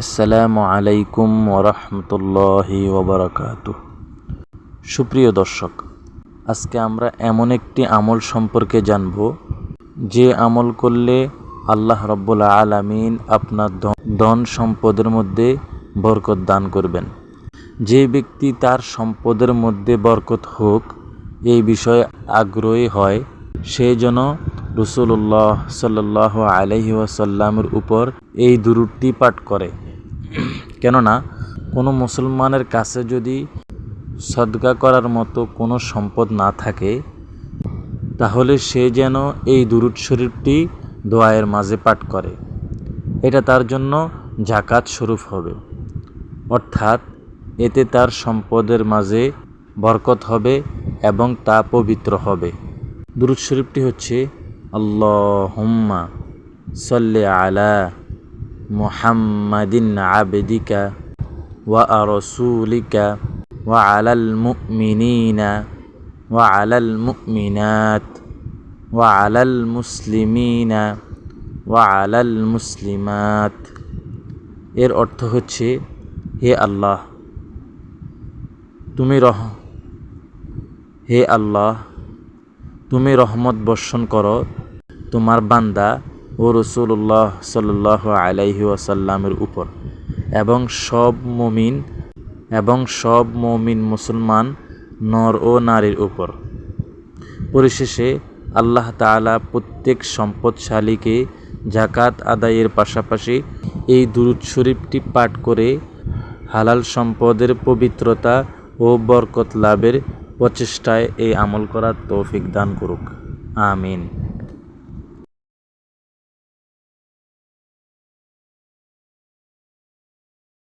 আসসালামু আলাইকুম ওরহমতুল্লাহি ওবরাকাতুহ। সুপ্রিয় দর্শক, আজকে আমরা এমন একটি আমল সম্পর্কে জানব যে আমল করলে আল্লাহ রাব্বুল আলামিন আপনার ধন সম্পদের মধ্যে বরকত দান করবেন। যে ব্যক্তি তার সম্পদের মধ্যে বরকত হোক এই বিষয়ে আগ্রহী হয় সে যেন রাসূলুল্লাহ সাল্লাল্লাহু আলাইহি ওয়াসাল্লামের উপর এই দুরূদটি পাঠ করে। কেননা কোনো মুসলমানের কাছে যদি সদকা করার মতো কোনো সম্পদ না থাকে তাহলে সে যেন এই দুরূদ শরীফটি দোয়ায়ের মাঝে পাঠ করে। এটা তার জন্য যাকাত স্বরূপ হবে, অর্থাৎ এতে তার সম্পদের মাঝে বরকত হবে এবং তা পবিত্র হবে। দুরূদ শরীফটি হচ্ছে আল্লাহুম্মা সাল্লি আলা মুহাম্মাদিন আবদিকা ওয়া রাসূলিকা ওয়া আলাল মুমিনিনা ওয়া আলাল মুমিনাত ওয়া আলাল মুসলিমিনা ওয়া আলাল মুসলিমাত। এর অর্থ হচ্ছে, হে আল্লাহ তুমি রহমত বর্ষণ করো তোমার বান্দা ও রাসূলুল্লাহ সাল্লাল্লাহু আলাইহি ওয়াসাল্লামের উপর এবং সব মুমিন মুসলমান নর ও নারীর উপর। পরিশেষে আল্লাহ তাআলা প্রত্যেক সম্পদশালীকে যাকাত আদায়ের পাশাপাশি এই দুরূদ শরীফটি পাঠ করে হালাল সম্পদের পবিত্রতা ও বরকত লাভের প্রচেষ্টায় এই আমল করার তৌফিক দান করুক। আমিন।